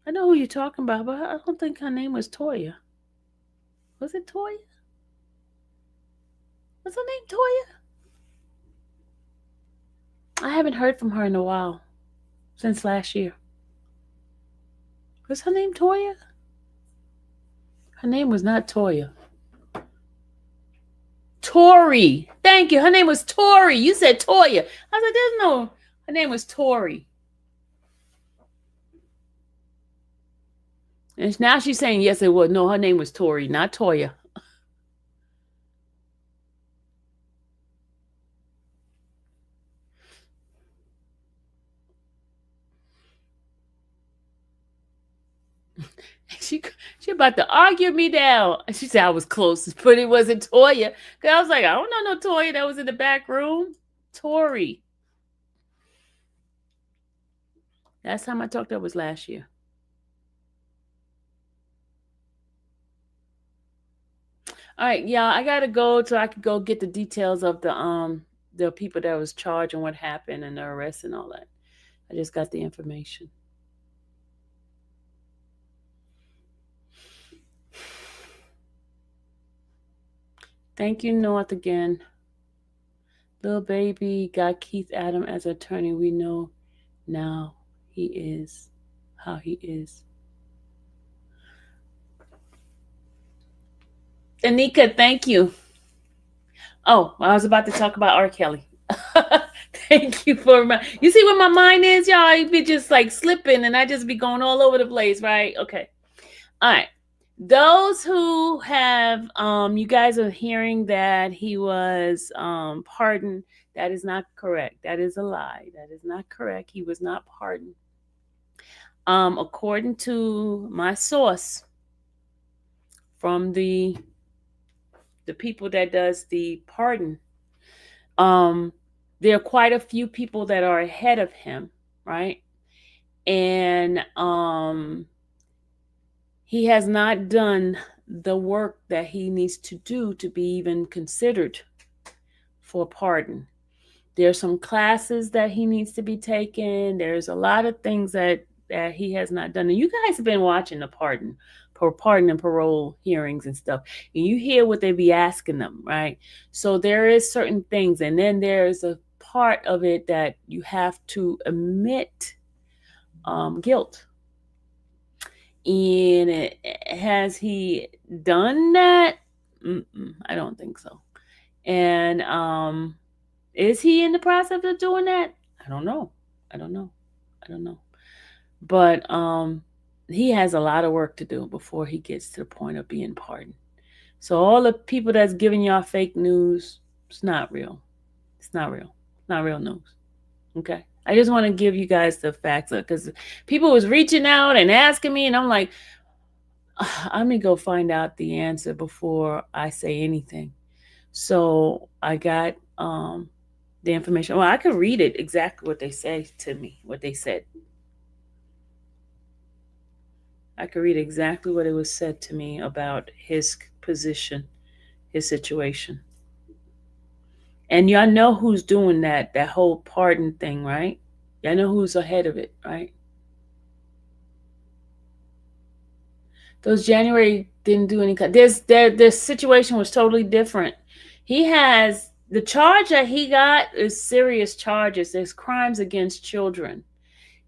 I know who you're talking about, but I don't think her name was Toya. Was it Toya? Was her name Toya? I haven't heard from her in a while, since last year. Was her name Toya? Her name was not Toya. Tori. Thank you. Her name was Tori. You said Toya. I was like, there's no. Her name was Tori. And now she's saying, yes, it was. No, her name was Tori, not Toya. She about to argue me down. She said I was close, but it wasn't Toya. Because I was like, I don't know no Toya that was in the back room. Tori. Last time I talked to her was last year. All right, y'all, I gotta go so I could go get the details of the people that was charged and what happened and the arrest and all that. I just got the information. Thank you, North, again. Lil Baby got Keith Adam as attorney. We know now he is how he is. Anika, thank you. Oh, I was about to talk about R. Kelly. Thank you for you see where my mind is, y'all? I be just like slipping and I just be going all over the place, right? Okay. All right. Those who have, you guys are hearing that he was pardoned. That is not correct. That is a lie. That is not correct. He was not pardoned. According to my source from the people that does the pardon, there are quite a few people that are ahead of him, right? And he has not done the work that he needs to do to be even considered for pardon. There's some classes that he needs to be taken. There's a lot of things that he has not done. And you guys have been watching the pardon and parole hearings and stuff, and you hear what they be asking them, right? So there is certain things, and then there's a part of it that you have to admit guilt. And has he done that? I don't think so. And is he in the process of doing that? I don't know. But he has a lot of work to do before he gets to the point of being pardoned. So all the people that's giving y'all fake news, it's not real. It's not real. It's not real news. Okay? I just want to give you guys the facts, because people was reaching out and asking me, and I'm like, I'm going to go find out the answer before I say anything. So I got the information. Well, I could read it exactly what they say to me, what they said. I could read exactly what it was said to me about his position, his situation. And y'all know who's doing that whole pardon thing, right? Y'all know who's ahead of it, right? Those January didn't do any. Their situation was totally different. He has the charge that he got is serious charges. There's crimes against children,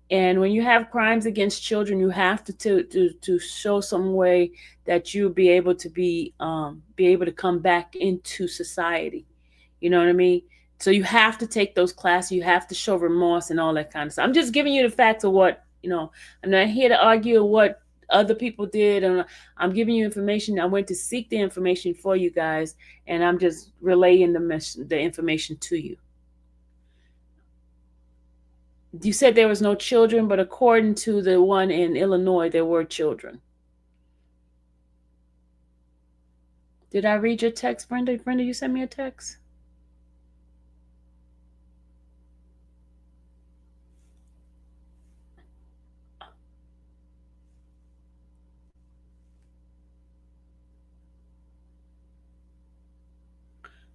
and when you have crimes against children, you have to show some way that you'll be able to come back into society. You know what I mean? So you have to take those classes. You have to show remorse and all that kind of stuff. I'm just giving you the facts of what, I'm not here to argue what other people did. And I'm giving you information. I went to seek the information for you guys, and I'm just relaying the information to you. You said there was no children, but according to the one in Illinois, there were children. Did I read your text, Brenda? Brenda, you sent me a text?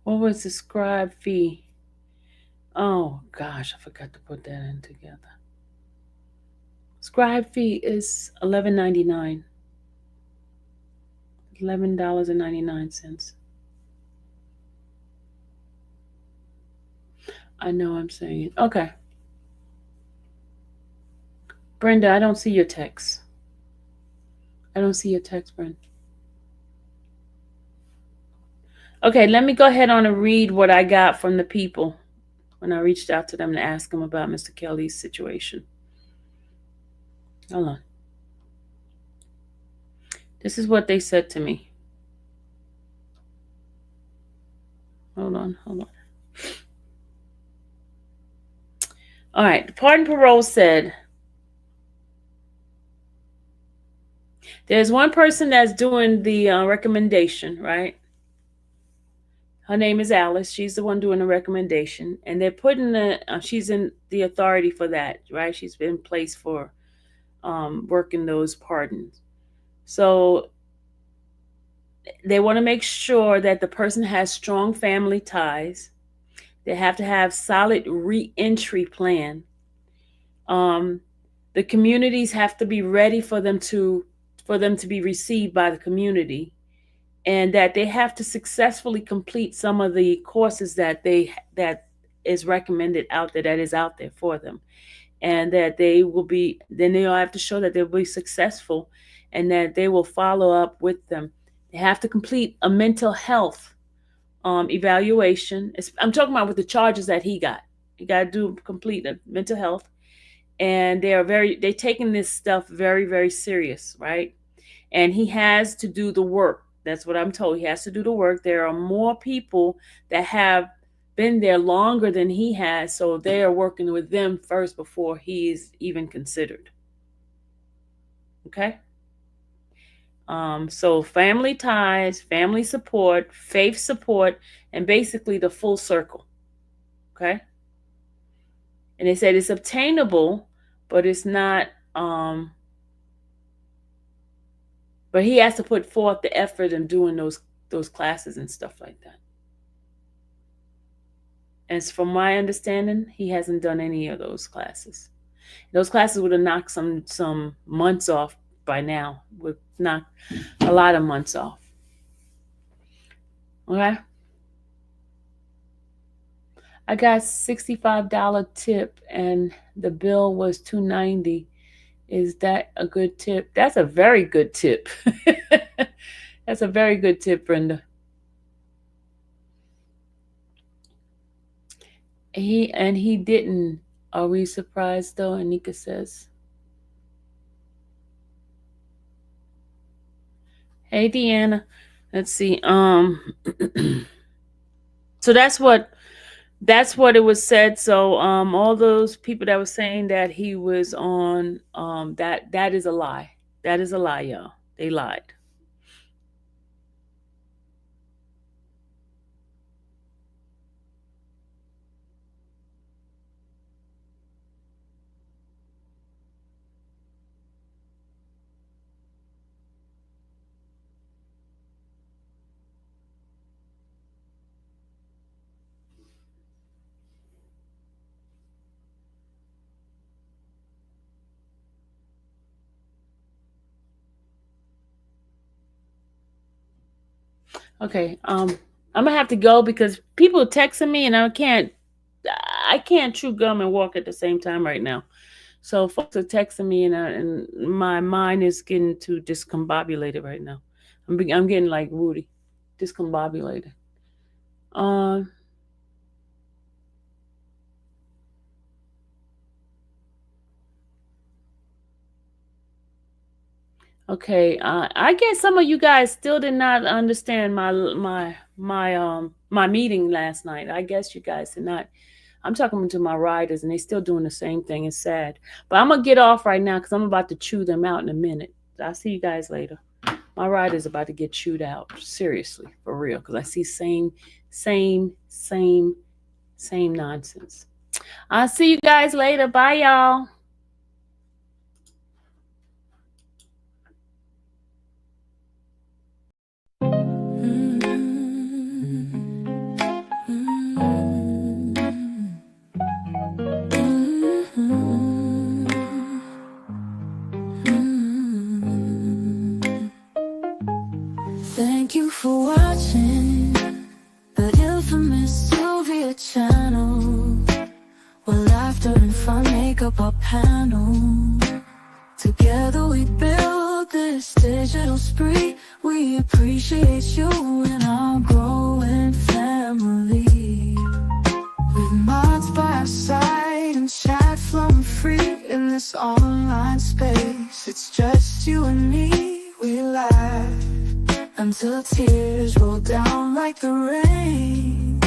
What was the scribe fee? Oh gosh, I forgot to put that in together. Scribe fee is $11.99. $11.99. I know I'm saying it. Okay. Brenda, I don't see your text. I don't see your text, Brenda. Okay, let me go ahead on and read what I got from the people when I reached out to them to ask them about Mr. Kelly's situation. Hold on. This is what they said to me. Hold on. All right. The pardon parole said, there's one person that's doing the recommendation, right? Her name is Alice. She's the one doing the recommendation. And they're putting she's in the authority for that, right? She's been placed for working those pardons. So they want to make sure that the person has strong family ties. They have to have solid re-entry plan. The communities have to be ready for them to be received by the community, and that they have to successfully complete some of the courses that is recommended out there, that is out there for them, and that they'll have to show that they'll be successful, and that they will follow up with them. They have to complete a mental health evaluation. I'm talking about with the charges that he got. You got to complete a mental health, and they're taking this stuff very, very serious, right? And he has to do the work. That's what I'm told. He has to do the work. There are more people that have been there longer than he has, so they are working with them first before he's even considered. Okay? So family ties, family support, faith support, and basically the full circle. Okay? And they said it's obtainable, but it's not, but he has to put forth the effort in doing those classes and stuff like that. And from my understanding, he hasn't done any of those classes. Those classes would have knocked some months off by now. Would knock a lot of months off. Okay. I got $65 tip and the bill was $2.90. Is that a good tip? That's a very good tip. That's a very good tip, Brenda. He didn't. Are we surprised though? Anika says. Hey Deanna. Let's see. So that's what it was said. So all those people that were saying that he was on that is a lie. That is a lie, y'all. They lied. Okay, I'm gonna have to go because people are texting me and I can't chew gum and walk at the same time right now. So folks are texting me and my mind is getting too discombobulated right now. I'm getting like Rudy, discombobulated. Okay, I guess some of you guys still did not understand my meeting last night. I guess you guys did not. I'm talking to my riders, and they're still doing the same thing. It's sad, but I'm gonna get off right now because I'm about to chew them out in a minute. I'll see you guys later. My rider's about to get chewed out, seriously, for real, because I see same nonsense. I'll see you guys later. Bye, y'all. Thank you for watching the infamous Sylvia channel, where laughter and fun make up our panel. Together we build this digital spree. We appreciate you and our growing family. With mods by our side and chat flowing free in this online space. It's just you and me, we laugh until tears roll down like the rain.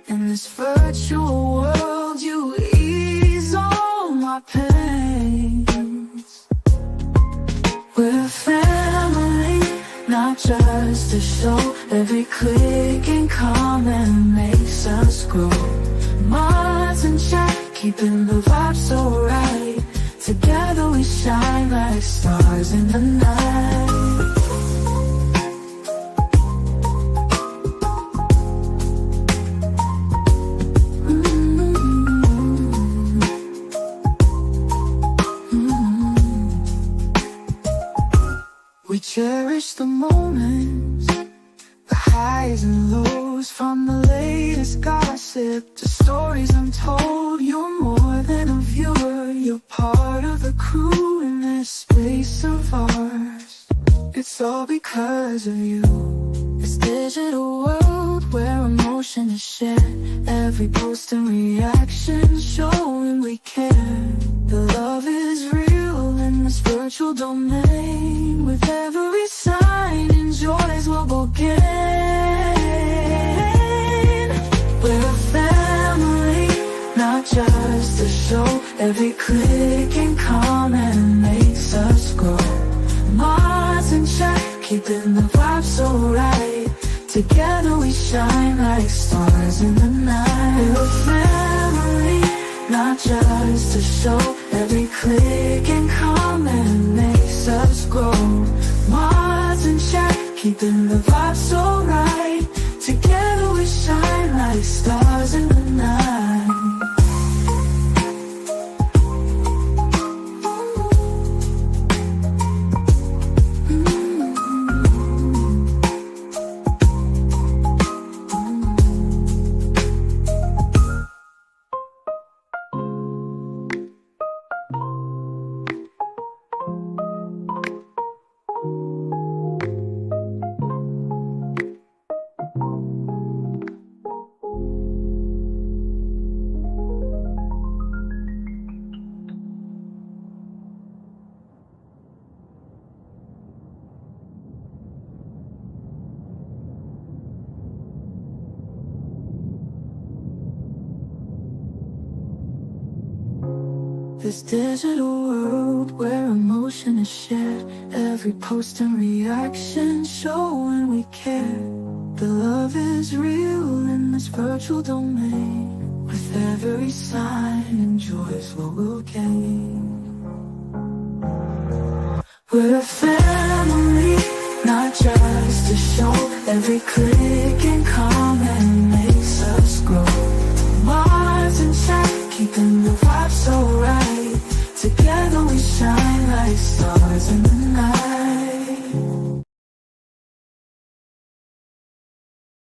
In this virtual world, you ease all my pains. We're a family, not just a show. Every click and comment makes us grow. Mods and chat, keeping the vibe so right. Together we shine like stars in the night. We cherish the moments, the highs and lows, from the latest gossip to stories untold. You're more than a viewer, you're part of the crew in this space of ours. It's all because of you. This digital world where emotion is shared, every post and reaction showing we care. The love is real in this virtual domain. With every sign, enjoys what we'll gain. We're a family, not just a show. Every click and comment makes us grow. Mods and chat, keeping the vibe so right. Together we shine like stars in the night. We're a family. not just to show. Every click and comment makes us grow. Mods in check, keeping the vibe so right. Together we shine like stars in the night. This digital world where emotion is shared, every post and reaction showing we care. The love is real in this virtual domain. With every sign, enjoys what we'll gain. We're a family, not just a show. Every click and comment